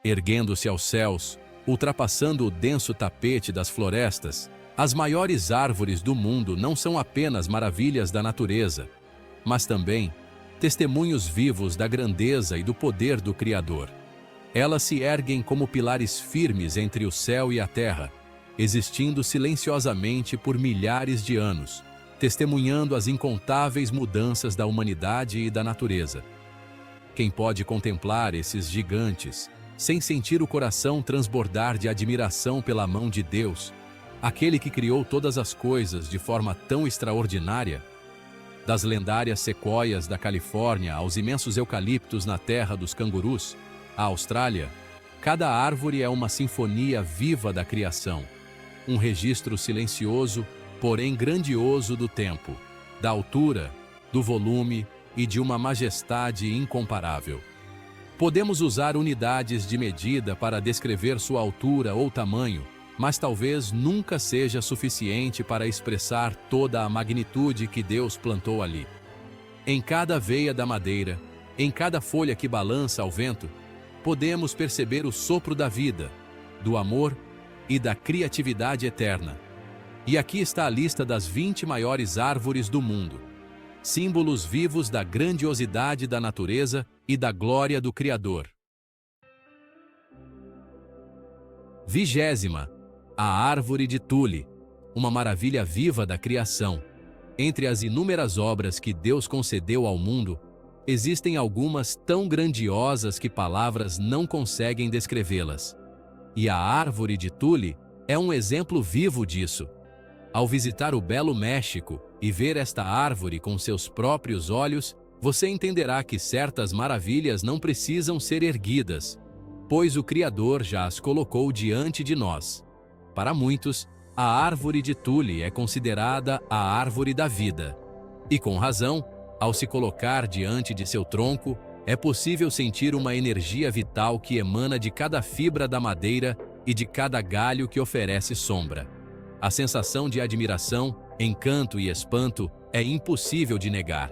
Erguendo-se aos céus, ultrapassando o denso tapete das florestas, as maiores árvores do mundo não são apenas maravilhas da natureza, mas também testemunhos vivos da grandeza e do poder do Criador. Elas se erguem como pilares firmes entre o céu e a terra, existindo silenciosamente por milhares de anos, testemunhando as incontáveis mudanças da humanidade e da natureza. Quem pode contemplar esses gigantes sem sentir o coração transbordar de admiração pela mão de Deus, aquele que criou todas as coisas de forma tão extraordinária? Das lendárias sequoias da Califórnia aos imensos eucaliptos na terra dos cangurus, a Austrália, cada árvore é uma sinfonia viva da criação, um registro silencioso, porém grandioso do tempo, da altura, do volume e de uma majestade incomparável. Podemos usar unidades de medida para descrever sua altura ou tamanho, mas talvez nunca seja suficiente para expressar toda a magnitude que Deus plantou ali. Em cada veia da madeira, em cada folha que balança ao vento, podemos perceber o sopro da vida, do amor e da criatividade eterna. E aqui está a lista das 20 maiores árvores do mundo, símbolos vivos da grandiosidade da natureza e da glória do Criador. 20ª, a árvore de tule, uma maravilha viva da criação. Entre as inúmeras obras que Deus concedeu ao mundo, existem algumas tão grandiosas que palavras não conseguem descrevê-las. E a árvore de tule é um exemplo vivo disso. Ao visitar o belo México e ver esta árvore com seus próprios olhos, você entenderá que certas maravilhas não precisam ser erguidas, pois o Criador já as colocou diante de nós. Para muitos, a árvore de tule é considerada a árvore da vida. E com razão, ao se colocar diante de seu tronco, é possível sentir uma energia vital que emana de cada fibra da madeira e de cada galho que oferece sombra. A sensação de admiração, encanto e espanto é impossível de negar.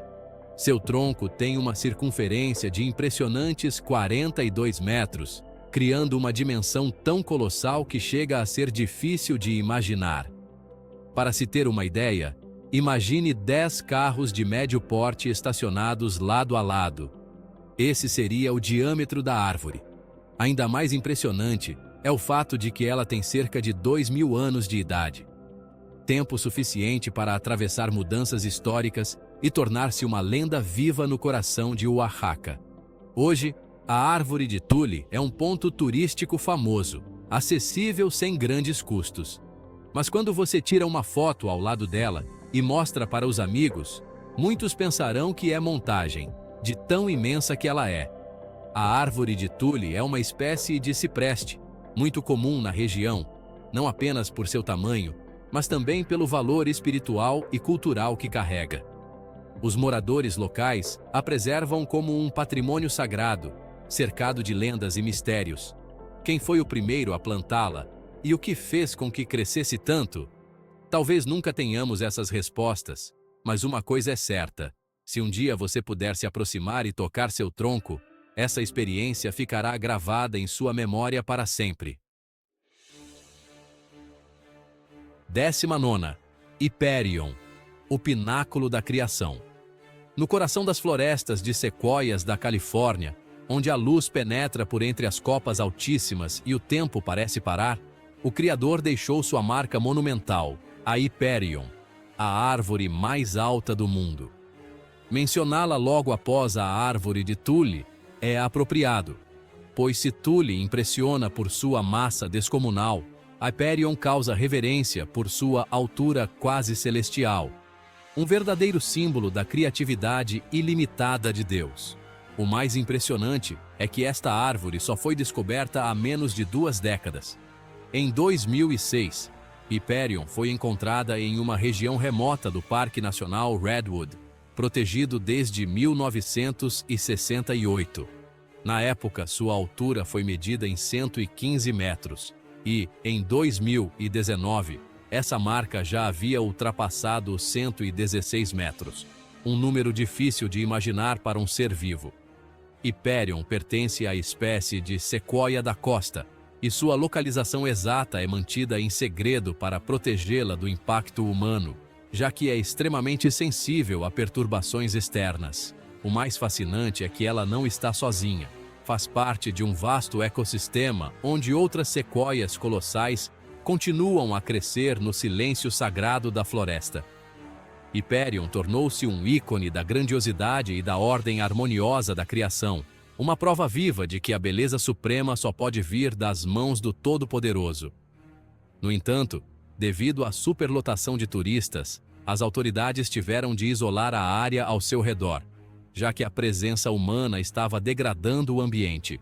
Seu tronco tem uma circunferência de impressionantes 42 metros, criando uma dimensão tão colossal que chega a ser difícil de imaginar. Para se ter uma ideia, imagine 10 carros de médio porte estacionados lado a lado. Esse seria o diâmetro da árvore. Ainda mais impressionante é o fato de que ela tem cerca de 2.000 anos de idade. Tempo suficiente para atravessar mudanças históricas e tornar-se uma lenda viva no coração de Oaxaca. Hoje, a árvore de tule é um ponto turístico famoso, acessível sem grandes custos. Mas quando você tira uma foto ao lado dela e mostra para os amigos, muitos pensarão que é montagem, de tão imensa que ela é. A árvore de tule é uma espécie de cipreste, muito comum na região, não apenas por seu tamanho, mas também pelo valor espiritual e cultural que carrega. Os moradores locais a preservam como um patrimônio sagrado, cercado de lendas e mistérios. Quem foi o primeiro a plantá-la e o que fez com que crescesse tanto? Talvez nunca tenhamos essas respostas, mas uma coisa é certa: se um dia você puder se aproximar e tocar seu tronco, essa experiência ficará gravada em sua memória para sempre. 19ª, Hyperion, o pináculo da criação. No coração das florestas de sequoias da Califórnia, onde a luz penetra por entre as copas altíssimas e o tempo parece parar, o Criador deixou sua marca monumental, a Hyperion, a árvore mais alta do mundo. Mencioná-la logo após a árvore de tule é apropriado, pois se tule impressiona por sua massa descomunal, Hyperion causa reverência por sua altura quase celestial, um verdadeiro símbolo da criatividade ilimitada de Deus. O mais impressionante é que esta árvore só foi descoberta há menos de 2 décadas. Em 2006, Hyperion foi encontrada em uma região remota do Parque Nacional Redwood, protegido desde 1968. Na época, sua altura foi medida em 115 metros e, em 2019, essa marca já havia ultrapassado os 116 metros, um número difícil de imaginar para um ser vivo. Hyperion pertence à espécie de sequoia da costa, e sua localização exata é mantida em segredo para protegê-la do impacto humano, já que é extremamente sensível a perturbações externas. O mais fascinante é que ela não está sozinha. Faz parte de um vasto ecossistema onde outras sequoias colossais continuam a crescer no silêncio sagrado da floresta. Hyperion tornou-se um ícone da grandiosidade e da ordem harmoniosa da criação, uma prova viva de que a beleza suprema só pode vir das mãos do Todo-Poderoso. No entanto, devido à superlotação de turistas, as autoridades tiveram de isolar a área ao seu redor, já que a presença humana estava degradando o ambiente.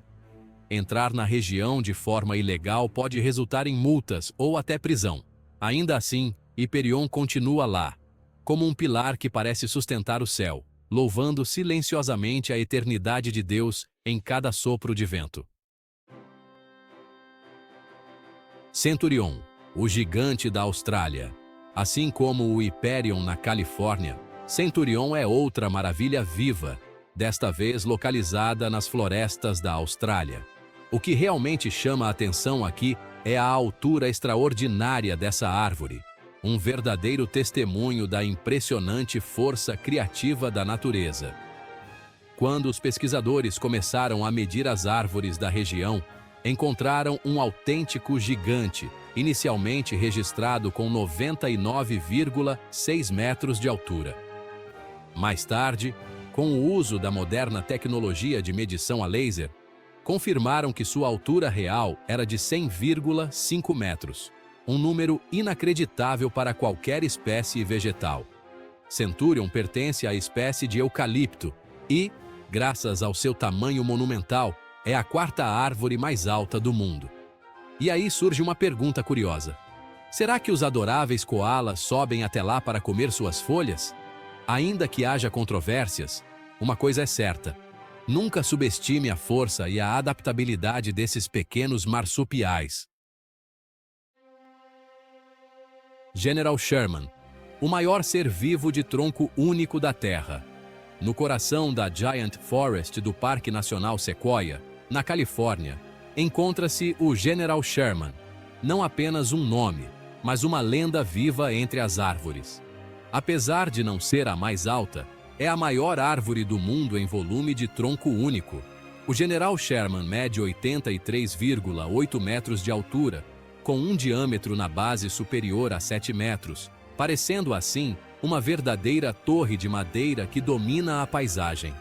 Entrar na região de forma ilegal pode resultar em multas ou até prisão. Ainda assim, Hyperion continua lá, como um pilar que parece sustentar o céu, louvando silenciosamente a eternidade de Deus em cada sopro de vento. Centurion, o gigante da Austrália. Assim como o Hyperion na Califórnia, Centurion é outra maravilha viva, desta vez localizada nas florestas da Austrália. O que realmente chama a atenção aqui é a altura extraordinária dessa árvore, um verdadeiro testemunho da impressionante força criativa da natureza. Quando os pesquisadores começaram a medir as árvores da região, encontraram um autêntico gigante, inicialmente registrado com 99,6 metros de altura. Mais tarde, com o uso da moderna tecnologia de medição a laser, confirmaram que sua altura real era de 100,5 metros, um número inacreditável para qualquer espécie vegetal. Centurion pertence à espécie de eucalipto e, graças ao seu tamanho monumental, é a quarta árvore mais alta do mundo. E aí surge uma pergunta curiosa. Será que os adoráveis koalas sobem até lá para comer suas folhas? Ainda que haja controvérsias, uma coisa é certa: nunca subestime a força e a adaptabilidade desses pequenos marsupiais. General Sherman, o maior ser vivo de tronco único da Terra. No coração da Giant Forest do Parque Nacional Sequoia, na Califórnia, encontra-se o General Sherman, não apenas um nome, mas uma lenda viva entre as árvores. Apesar de não ser a mais alta, é a maior árvore do mundo em volume de tronco único. O General Sherman mede 83,8 metros de altura, com um diâmetro na base superior a 7 metros, parecendo assim uma verdadeira torre de madeira que domina a paisagem.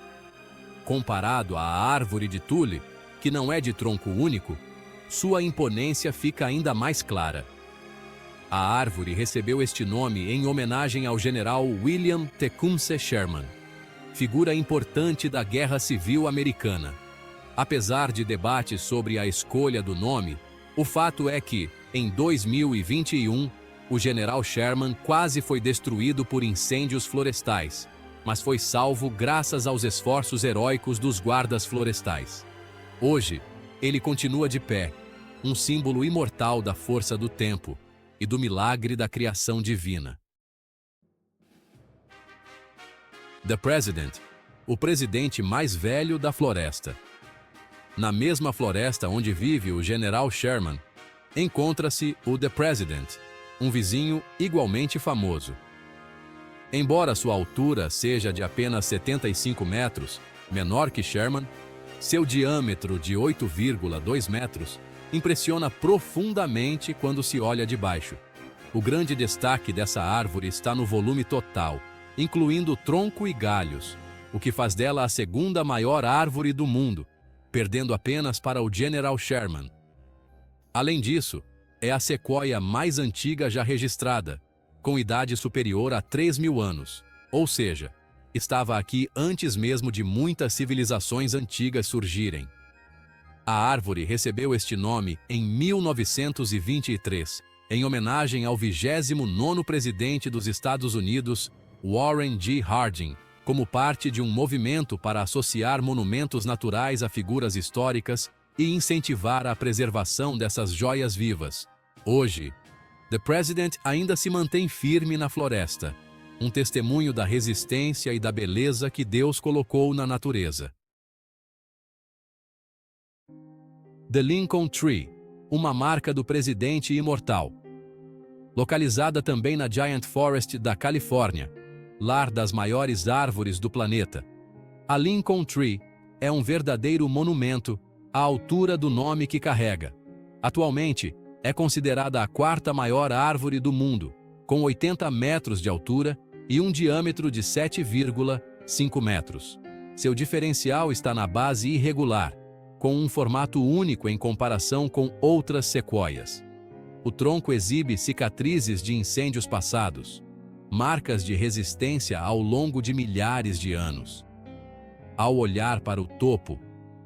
Comparado à árvore de tule, que não é de tronco único, sua imponência fica ainda mais clara. A árvore recebeu este nome em homenagem ao general William Tecumseh Sherman, figura importante da Guerra Civil Americana. Apesar de debates sobre a escolha do nome, o fato é que, em 2021, o general Sherman quase foi destruído por incêndios florestais, mas foi salvo graças aos esforços heróicos dos guardas florestais. Hoje, ele continua de pé, um símbolo imortal da força do tempo e do milagre da criação divina. The President, o presidente mais velho da floresta. Na mesma floresta onde vive o General Sherman, encontra-se o The President, um vizinho igualmente famoso. Embora sua altura seja de apenas 75 metros, menor que Sherman, seu diâmetro de 8,2 metros impressiona profundamente quando se olha de baixo. O grande destaque dessa árvore está no volume total, incluindo tronco e galhos, o que faz dela a segunda maior árvore do mundo, perdendo apenas para o General Sherman. Além disso, é a sequoia mais antiga já registrada, com idade superior a 3.000 anos, ou seja, estava aqui antes mesmo de muitas civilizações antigas surgirem. A árvore recebeu este nome em 1923, em homenagem ao 29º presidente dos Estados Unidos, Warren G. Harding, como parte de um movimento para associar monumentos naturais a figuras históricas e incentivar a preservação dessas joias vivas. Hoje, The President ainda se mantém firme na floresta, um testemunho da resistência e da beleza que Deus colocou na natureza. The Lincoln Tree, uma marca do presidente imortal. Localizada também na Giant Forest da Califórnia, lar das maiores árvores do planeta. A Lincoln Tree é um verdadeiro monumento à altura do nome que carrega. Atualmente, é considerada a quarta maior árvore do mundo, com 80 metros de altura e um diâmetro de 7,5 metros. Seu diferencial está na base irregular, com um formato único em comparação com outras sequoias. O tronco exibe cicatrizes de incêndios passados, marcas de resistência ao longo de milhares de anos. Ao olhar para o topo,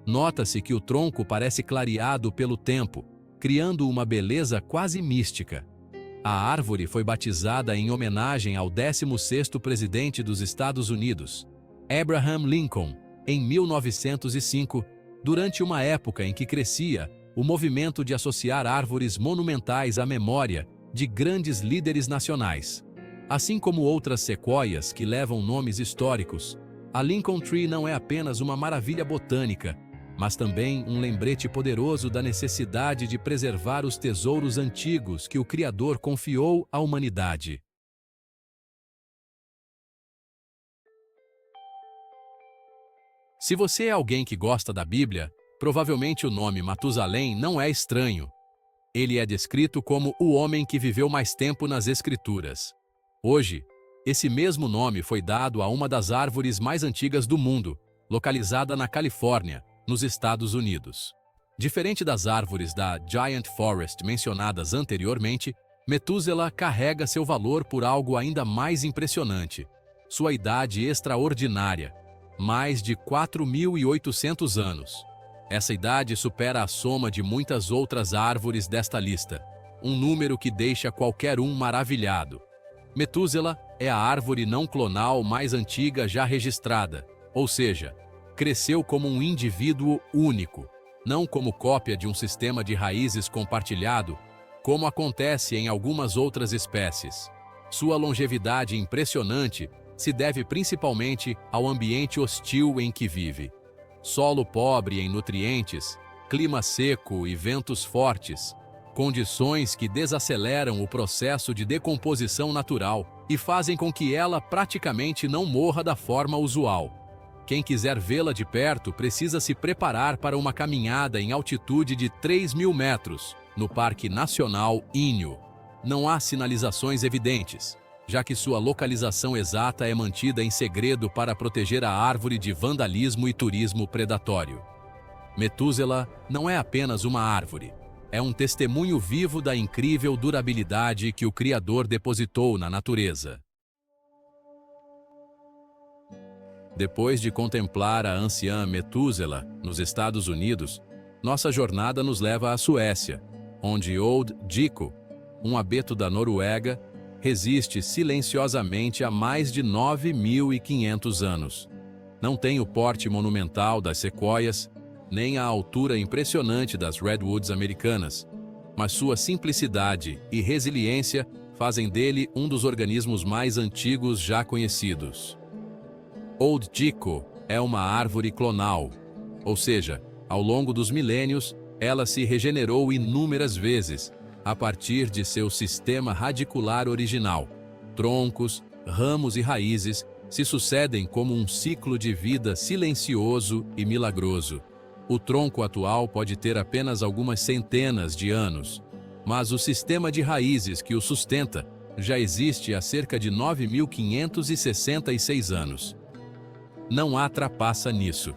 nota-se que o tronco parece clareado pelo tempo, criando uma beleza quase mística. A árvore foi batizada em homenagem ao 16º presidente dos Estados Unidos, Abraham Lincoln, em 1905, durante uma época em que crescia o movimento de associar árvores monumentais à memória de grandes líderes nacionais. Assim como outras sequoias que levam nomes históricos, a Lincoln Tree não é apenas uma maravilha botânica, mas também um lembrete poderoso da necessidade de preservar os tesouros antigos que o Criador confiou à humanidade. Se você é alguém que gosta da Bíblia, provavelmente o nome Matusalém não é estranho. Ele é descrito como o homem que viveu mais tempo nas Escrituras. Hoje, esse mesmo nome foi dado a uma das árvores mais antigas do mundo, localizada na Califórnia, nos Estados Unidos. Diferente das árvores da Giant Forest mencionadas anteriormente, Metúsela carrega seu valor por algo ainda mais impressionante: sua idade extraordinária, mais de 4.800 anos. Essa idade supera a soma de muitas outras árvores desta lista, um número que deixa qualquer um maravilhado. Metúsela é a árvore não clonal mais antiga já registrada, ou seja, cresceu como um indivíduo único, não como cópia de um sistema de raízes compartilhado, como acontece em algumas outras espécies. Sua longevidade impressionante se deve principalmente ao ambiente hostil em que vive. Solo pobre em nutrientes, clima seco e ventos fortes, condições que desaceleram o processo de decomposição natural e fazem com que ela praticamente não morra da forma usual. Quem quiser vê-la de perto precisa se preparar para uma caminhada em altitude de 3.000 metros, no Parque Nacional Inyo. Não há sinalizações evidentes, já que sua localização exata é mantida em segredo para proteger a árvore de vandalismo e turismo predatório. Metúsela não é apenas uma árvore, é um testemunho vivo da incrível durabilidade que o Criador depositou na natureza. Depois de contemplar a anciã Metúsela nos Estados Unidos, nossa jornada nos leva à Suécia, onde Old Diko, um abeto da Noruega, resiste silenciosamente há mais de 9.500 anos. Não tem o porte monumental das sequoias, nem a altura impressionante das redwoods americanas, mas sua simplicidade e resiliência fazem dele um dos organismos mais antigos já conhecidos. Old Diko é uma árvore clonal, ou seja, ao longo dos milênios, ela se regenerou inúmeras vezes, a partir de seu sistema radicular original. Troncos, ramos e raízes se sucedem como um ciclo de vida silencioso e milagroso. O tronco atual pode ter apenas algumas centenas de anos, mas o sistema de raízes que o sustenta já existe há cerca de 9.566 anos. Não há trapaça nisso.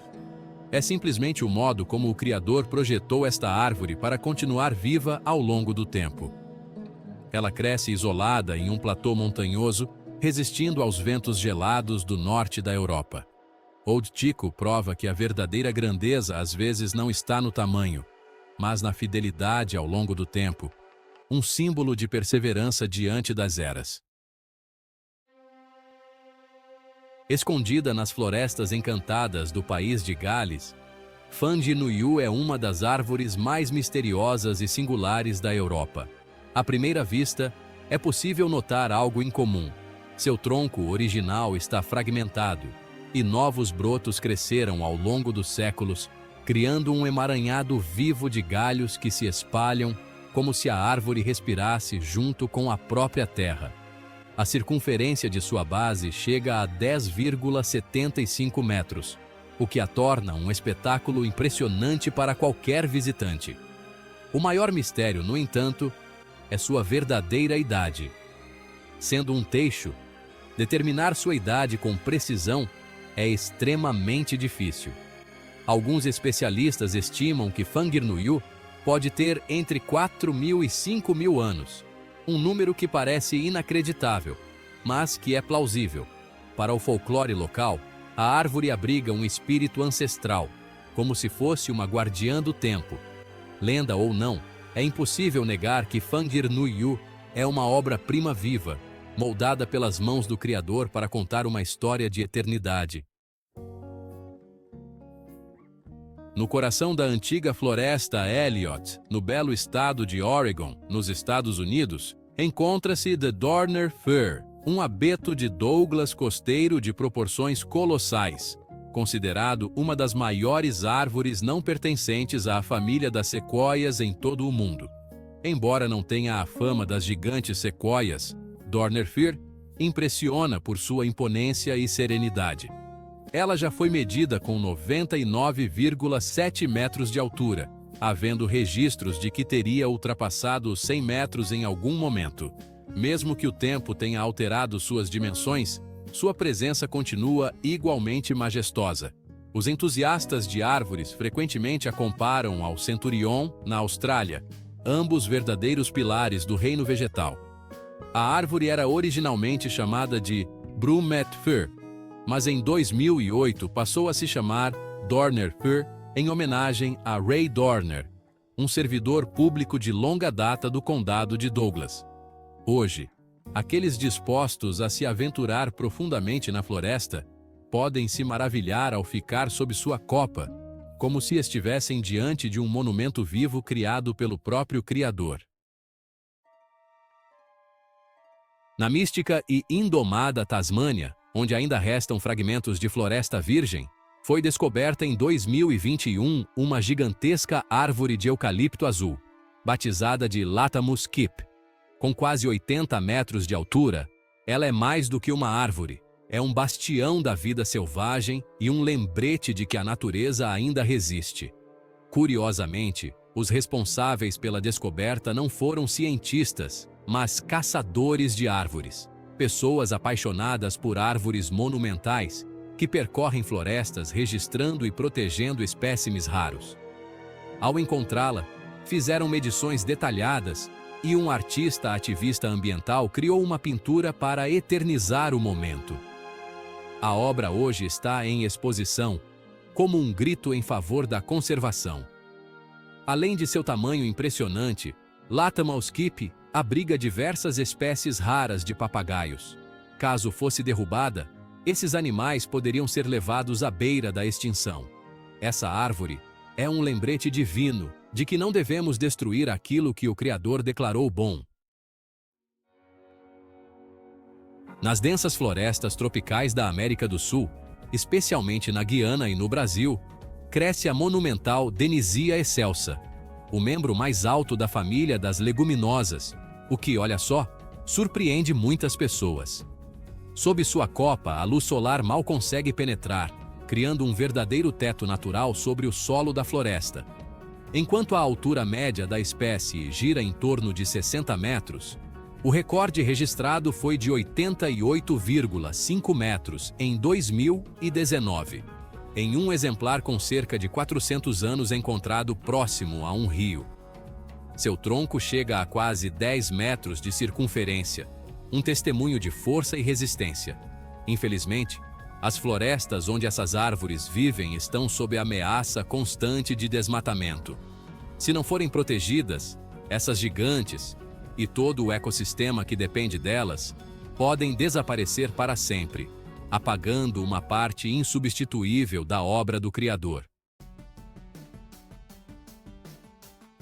É simplesmente o modo como o Criador projetou esta árvore para continuar viva ao longo do tempo. Ela cresce isolada em um platô montanhoso, resistindo aos ventos gelados do norte da Europa. Old Diko prova que a verdadeira grandeza às vezes não está no tamanho, mas na fidelidade ao longo do tempo, um símbolo de perseverança diante das eras. Escondida nas florestas encantadas do país de Gales, Fanji Nuyu é uma das árvores mais misteriosas e singulares da Europa. À primeira vista, é possível notar algo incomum. Seu tronco original está fragmentado, e novos brotos cresceram ao longo dos séculos, criando um emaranhado vivo de galhos que se espalham como se a árvore respirasse junto com a própria terra. A circunferência de sua base chega a 10,75 metros, o que a torna um espetáculo impressionante para qualquer visitante. O maior mistério, no entanto, é sua verdadeira idade. Sendo um teixo, determinar sua idade com precisão é extremamente difícil. Alguns especialistas estimam que Fangirnuyu pode ter entre 4.000 e 5.000 anos, um número que parece inacreditável, mas que é plausível. Para o folclore local, a árvore abriga um espírito ancestral, como se fosse uma guardiã do tempo. Lenda ou não, é impossível negar que Fangirnuyu é uma obra-prima viva, moldada pelas mãos do Criador para contar uma história de eternidade. No coração da antiga floresta Elliott, no belo estado de Oregon, nos Estados Unidos, encontra-se The Dorner Fir, um abeto de Douglas costeiro de proporções colossais, considerado uma das maiores árvores não pertencentes à família das sequoias em todo o mundo. Embora não tenha a fama das gigantes sequoias, Dorner Fir impressiona por sua imponência e serenidade. Ela já foi medida com 99,7 metros de altura, havendo registros de que teria ultrapassado os 100 metros em algum momento. Mesmo que o tempo tenha alterado suas dimensões, sua presença continua igualmente majestosa. Os entusiastas de árvores frequentemente a comparam ao centurion na Austrália, ambos verdadeiros pilares do reino vegetal. A árvore era originalmente chamada de Brumett Fir, mas em 2008 passou a se chamar Dorner Fir em homenagem a Ray Dorner, um servidor público de longa data do condado de Douglas. Hoje, aqueles dispostos a se aventurar profundamente na floresta podem se maravilhar ao ficar sob sua copa, como se estivessem diante de um monumento vivo criado pelo próprio Criador. Na mística e indomada Tasmânia, onde ainda restam fragmentos de floresta virgem, foi descoberta em 2021 uma gigantesca árvore de eucalipto azul, batizada de Latamus Kip. Com quase 80 metros de altura, ela é mais do que uma árvore, é um bastião da vida selvagem e um lembrete de que a natureza ainda resiste. Curiosamente, os responsáveis pela descoberta não foram cientistas, mas caçadores de árvores, pessoas apaixonadas por árvores monumentais que percorrem florestas registrando e protegendo espécimes raros. Ao encontrá-la, fizeram medições detalhadas e um artista ativista ambiental criou uma pintura para eternizar o momento. A obra hoje está em exposição, como um grito em favor da conservação. Além de seu tamanho impressionante, Latamus Kip abriga diversas espécies raras de papagaios. Caso fosse derrubada, esses animais poderiam ser levados à beira da extinção. Essa árvore é um lembrete divino de que não devemos destruir aquilo que o Criador declarou bom. Nas densas florestas tropicais da América do Sul, especialmente na Guiana e no Brasil, cresce a monumental Denisia excelsa, o membro mais alto da família das leguminosas, o que, olha só, surpreende muitas pessoas. Sob sua copa, a luz solar mal consegue penetrar, criando um verdadeiro teto natural sobre o solo da floresta. Enquanto a altura média da espécie gira em torno de 60 metros, o recorde registrado foi de 88,5 metros em 2019, em um exemplar com cerca de 400 anos encontrado próximo a um rio. Seu tronco chega a quase 10 metros de circunferência, um testemunho de força e resistência. Infelizmente, as florestas onde essas árvores vivem estão sob ameaça constante de desmatamento. Se não forem protegidas, essas gigantes, e todo o ecossistema que depende delas, podem desaparecer para sempre, apagando uma parte insubstituível da obra do Criador.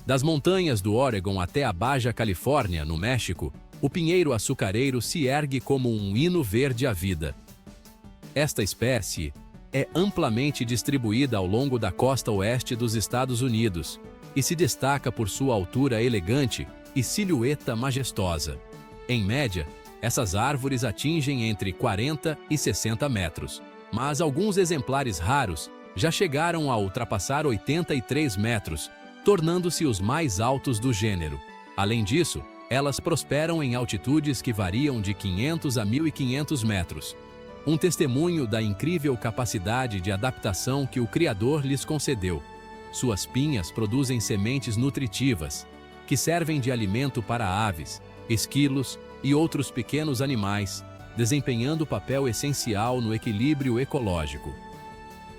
Das montanhas do Oregon até a Baja Califórnia, no México, o pinheiro açucareiro se ergue como um hino verde à vida. Esta espécie é amplamente distribuída ao longo da costa oeste dos Estados Unidos e se destaca por sua altura elegante e silhueta majestosa. Em média, essas árvores atingem entre 40 e 60 metros, mas alguns exemplares raros já chegaram a ultrapassar 83 metros, tornando-se os mais altos do gênero. Além disso, elas prosperam em altitudes que variam de 500 a 1.500 metros. Um testemunho da incrível capacidade de adaptação que o Criador lhes concedeu. Suas pinhas produzem sementes nutritivas, que servem de alimento para aves, esquilos e outros pequenos animais, desempenhando papel essencial no equilíbrio ecológico.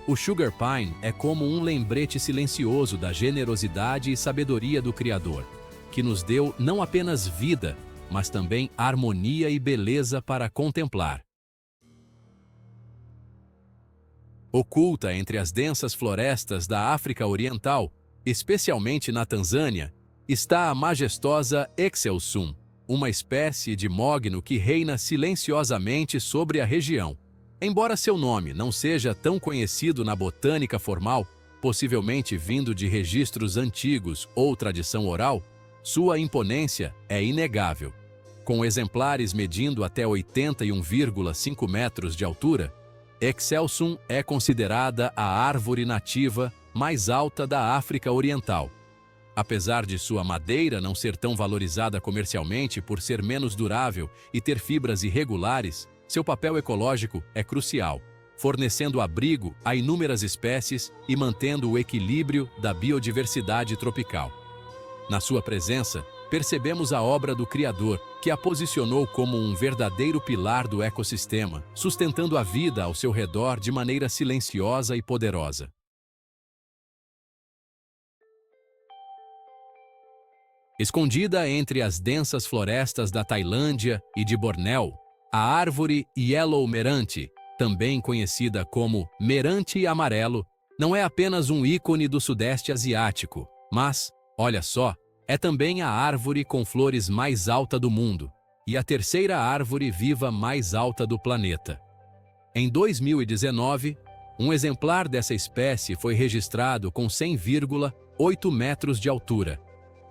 O Sugar Pine é como um lembrete silencioso da generosidade e sabedoria do Criador, que nos deu não apenas vida, mas também harmonia e beleza para contemplar. Oculta entre as densas florestas da África Oriental, especialmente na Tanzânia, está a majestosa Exelsum, uma espécie de mogno que reina silenciosamente sobre a região. Embora seu nome não seja tão conhecido na botânica formal, possivelmente vindo de registros antigos ou tradição oral, sua imponência é inegável. Com exemplares medindo até 81,5 metros de altura, Exelsum é considerada a árvore nativa mais alta da África Oriental. Apesar de sua madeira não ser tão valorizada comercialmente por ser menos durável e ter fibras irregulares, seu papel ecológico é crucial, fornecendo abrigo a inúmeras espécies e mantendo o equilíbrio da biodiversidade tropical. Na sua presença, percebemos a obra do Criador, que a posicionou como um verdadeiro pilar do ecossistema, sustentando a vida ao seu redor de maneira silenciosa e poderosa. Escondida entre as densas florestas da Tailândia e de Bornéu, a árvore Yellow Meranti, também conhecida como Meranti amarelo, não é apenas um ícone do Sudeste Asiático, mas, olha só, é também a árvore com flores mais alta do mundo e a terceira árvore viva mais alta do planeta. Em 2019, um exemplar dessa espécie foi registrado com 100,8 metros de altura,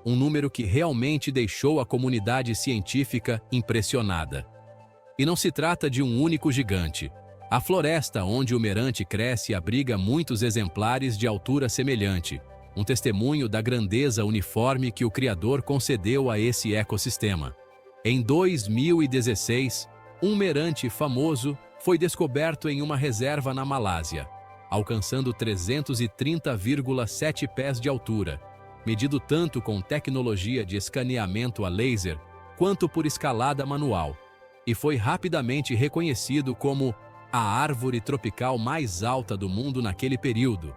um número que realmente deixou a comunidade científica impressionada. E não se trata de um único gigante. A floresta onde o Meranti cresce abriga muitos exemplares de altura semelhante, um testemunho da grandeza uniforme que o Criador concedeu a esse ecossistema. Em 2016, um Meranti famoso foi descoberto em uma reserva na Malásia, alcançando 330,7 pés de altura, medido tanto com tecnologia de escaneamento a laser quanto por escalada manual, e foi rapidamente reconhecido como a árvore tropical mais alta do mundo naquele período.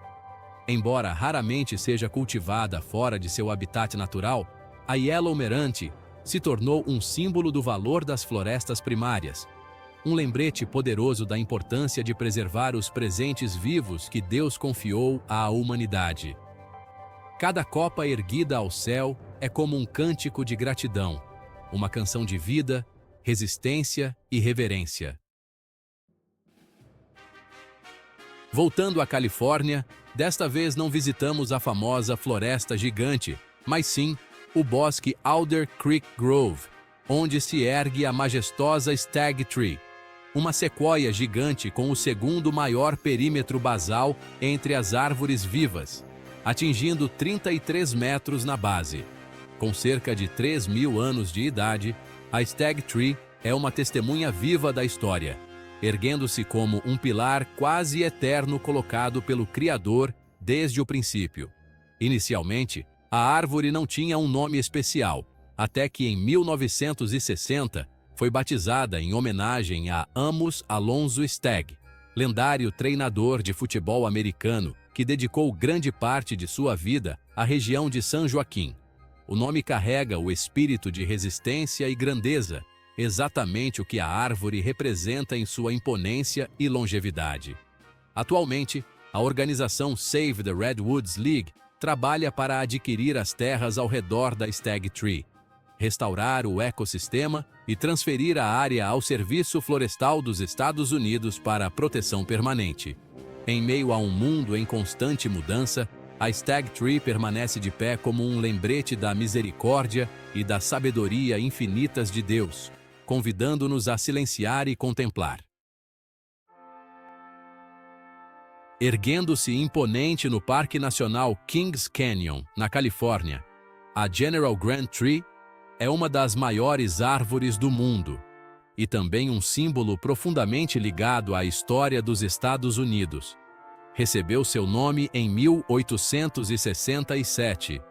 Embora raramente seja cultivada fora de seu habitat natural, a Yellow Meranti se tornou um símbolo do valor das florestas primárias, um lembrete poderoso da importância de preservar os presentes vivos que Deus confiou à humanidade. Cada copa erguida ao céu é como um cântico de gratidão, uma canção de vida, resistência e reverência. Voltando à Califórnia, desta vez não visitamos a famosa floresta gigante, mas sim o bosque Alder Creek Grove, onde se ergue a majestosa Stag Tree, uma sequoia gigante com o segundo maior perímetro basal entre as árvores vivas, atingindo 33 metros na base. Com cerca de 3.000 anos de idade, a Stag Tree é uma testemunha viva da história, erguendo-se como um pilar quase eterno colocado pelo Criador desde o princípio. Inicialmente, a árvore não tinha um nome especial, até que em 1960 foi batizada em homenagem a Amos Alonzo Stagg, lendário treinador de futebol americano que dedicou grande parte de sua vida à região de San Joaquim. O nome carrega o espírito de resistência e grandeza, exatamente o que a árvore representa em sua imponência e longevidade. Atualmente, a organização Save the Redwoods League trabalha para adquirir as terras ao redor da Stag Tree, restaurar o ecossistema e transferir a área ao Serviço Florestal dos Estados Unidos para a proteção permanente. Em meio a um mundo em constante mudança, a Stag Tree permanece de pé como um lembrete da misericórdia e da sabedoria infinitas de Deus, convidando-nos a silenciar e contemplar. Erguendo-se imponente no Parque Nacional Kings Canyon, na Califórnia, a General Grant Tree é uma das maiores árvores do mundo e também um símbolo profundamente ligado à história dos Estados Unidos. Recebeu seu nome em 1867,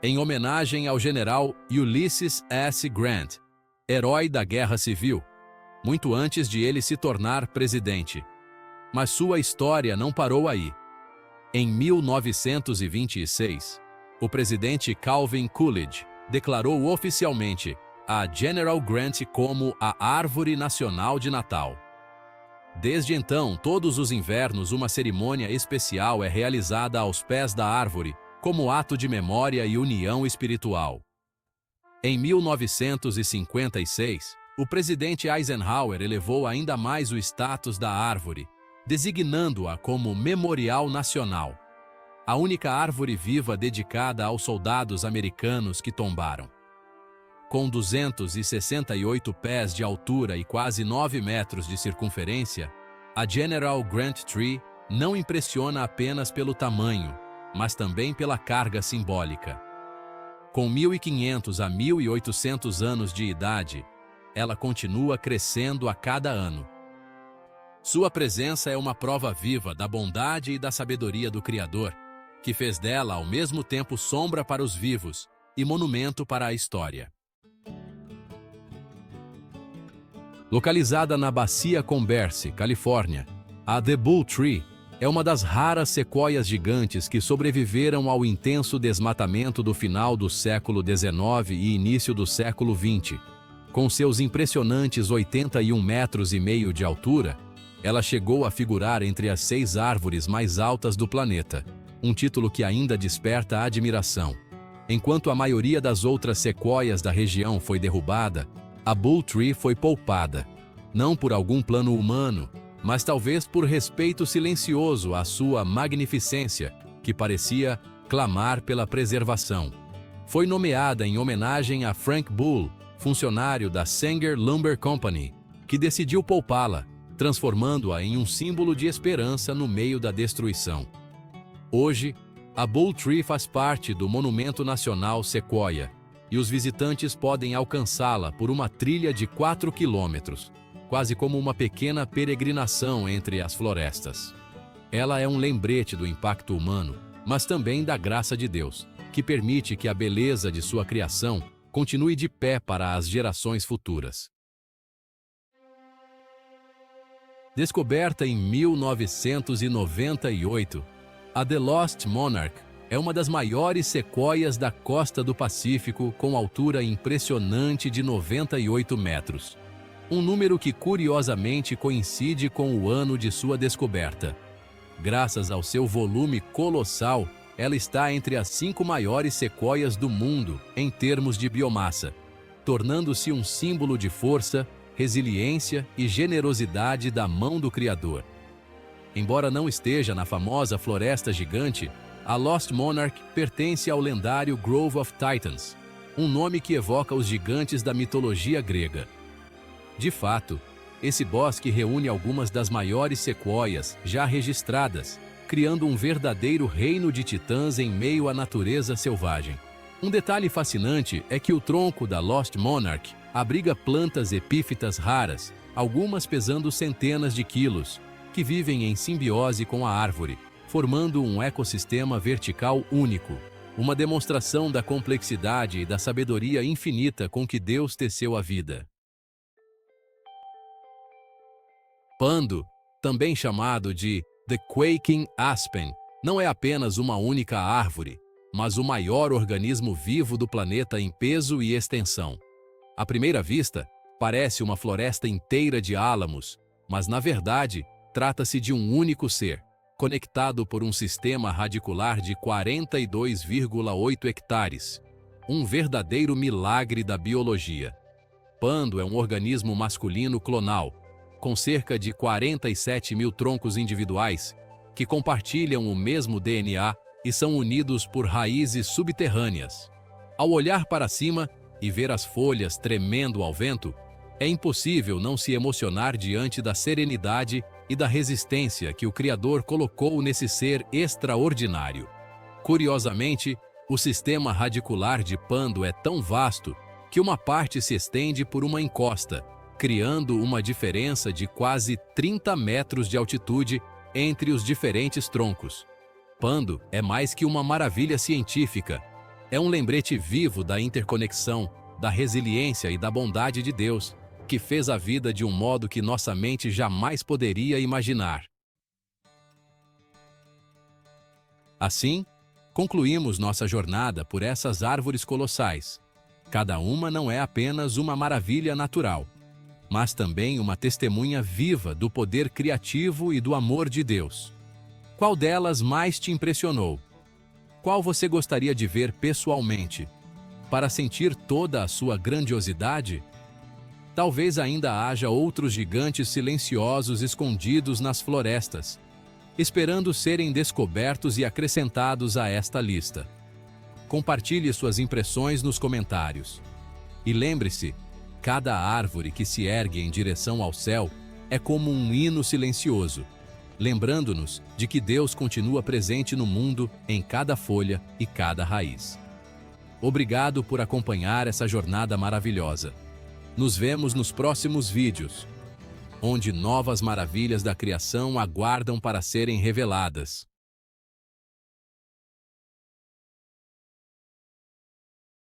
em homenagem ao general Ulysses S. Grant, herói da Guerra Civil, muito antes de ele se tornar presidente. Mas sua história não parou aí. Em 1926, o presidente Calvin Coolidge declarou oficialmente a General Grant como a Árvore Nacional de Natal. Desde então, todos os invernos, uma cerimônia especial é realizada aos pés da árvore, como ato de memória e união espiritual. Em 1956, o presidente Eisenhower elevou ainda mais o status da árvore, designando-a como Memorial Nacional, a única árvore viva dedicada aos soldados americanos que tombaram. Com 268 pés de altura e quase 9 metros de circunferência, a General Grant Tree não impressiona apenas pelo tamanho, mas também pela carga simbólica. Com 1.500 a 1.800 anos de idade, ela continua crescendo a cada ano. Sua presença é uma prova viva da bondade e da sabedoria do Criador, que fez dela ao mesmo tempo sombra para os vivos e monumento para a história. Localizada na Bacia Comberse, Califórnia, a The Bull Tree é uma das raras sequoias gigantes que sobreviveram ao intenso desmatamento do final do século XIX e início do século XX. Com seus impressionantes 81,5 metros de altura, ela chegou a figurar entre as 6 árvores mais altas do planeta, um título que ainda desperta admiração. Enquanto a maioria das outras sequoias da região foi derrubada, a Bull Tree foi poupada, não por algum plano humano, mas talvez por respeito silencioso à sua magnificência, que parecia clamar pela preservação. Foi nomeada em homenagem a Frank Bull, funcionário da Sanger Lumber Company, que decidiu poupá-la, transformando-a em um símbolo de esperança no meio da destruição. Hoje, a Bull Tree faz parte do Monumento Nacional Sequoia, e os visitantes podem alcançá-la por uma trilha de 4 quilômetros, quase como uma pequena peregrinação entre as florestas. Ela é um lembrete do impacto humano, mas também da graça de Deus, que permite que a beleza de sua criação continue de pé para as gerações futuras. Descoberta em 1998, a The Lost Monarch é uma das maiores sequoias da costa do Pacífico, com altura impressionante de 98 metros. Um número que curiosamente coincide com o ano de sua descoberta. Graças ao seu volume colossal, ela está entre as 5 maiores sequoias do mundo em termos de biomassa, tornando-se um símbolo de força, resiliência e generosidade da mão do Criador. Embora não esteja na famosa floresta gigante, a Lost Monarch pertence ao lendário Grove of Titans, um nome que evoca os gigantes da mitologia grega. De fato, esse bosque reúne algumas das maiores sequoias já registradas, criando um verdadeiro reino de titãs em meio à natureza selvagem. Um detalhe fascinante é que o tronco da Lost Monarch abriga plantas epífitas raras, algumas pesando centenas de quilos, que vivem em simbiose com a árvore, formando um ecossistema vertical único, uma demonstração da complexidade e da sabedoria infinita com que Deus teceu a vida. Pando, também chamado de The Quaking Aspen, não é apenas uma única árvore, mas o maior organismo vivo do planeta em peso e extensão. À primeira vista, parece uma floresta inteira de álamos, mas na verdade, trata-se de um único ser, conectado por um sistema radicular de 42,8 hectares. Um verdadeiro milagre da biologia. Pando é um organismo masculino clonal, com cerca de 47 mil troncos individuais, que compartilham o mesmo DNA e são unidos por raízes subterrâneas. Ao olhar para cima e ver as folhas tremendo ao vento, é impossível não se emocionar diante da serenidade e da resistência que o Criador colocou nesse ser extraordinário. Curiosamente, o sistema radicular de Pando é tão vasto que uma parte se estende por uma encosta, criando uma diferença de quase 30 metros de altitude entre os diferentes troncos. Pando é mais que uma maravilha científica. É um lembrete vivo da interconexão, da resiliência e da bondade de Deus, que fez a vida de um modo que nossa mente jamais poderia imaginar. Assim, concluímos nossa jornada por essas árvores colossais. Cada uma não é apenas uma maravilha natural, mas também uma testemunha viva do poder criativo e do amor de Deus. Qual delas mais te impressionou? Qual você gostaria de ver pessoalmente, para sentir toda a sua grandiosidade? Talvez ainda haja outros gigantes silenciosos escondidos nas florestas, esperando serem descobertos e acrescentados a esta lista. Compartilhe suas impressões nos comentários. E lembre-se, cada árvore que se ergue em direção ao céu é como um hino silencioso, lembrando-nos de que Deus continua presente no mundo em cada folha e cada raiz. Obrigado por acompanhar essa jornada maravilhosa. Nos vemos nos próximos vídeos, onde novas maravilhas da criação aguardam para serem reveladas.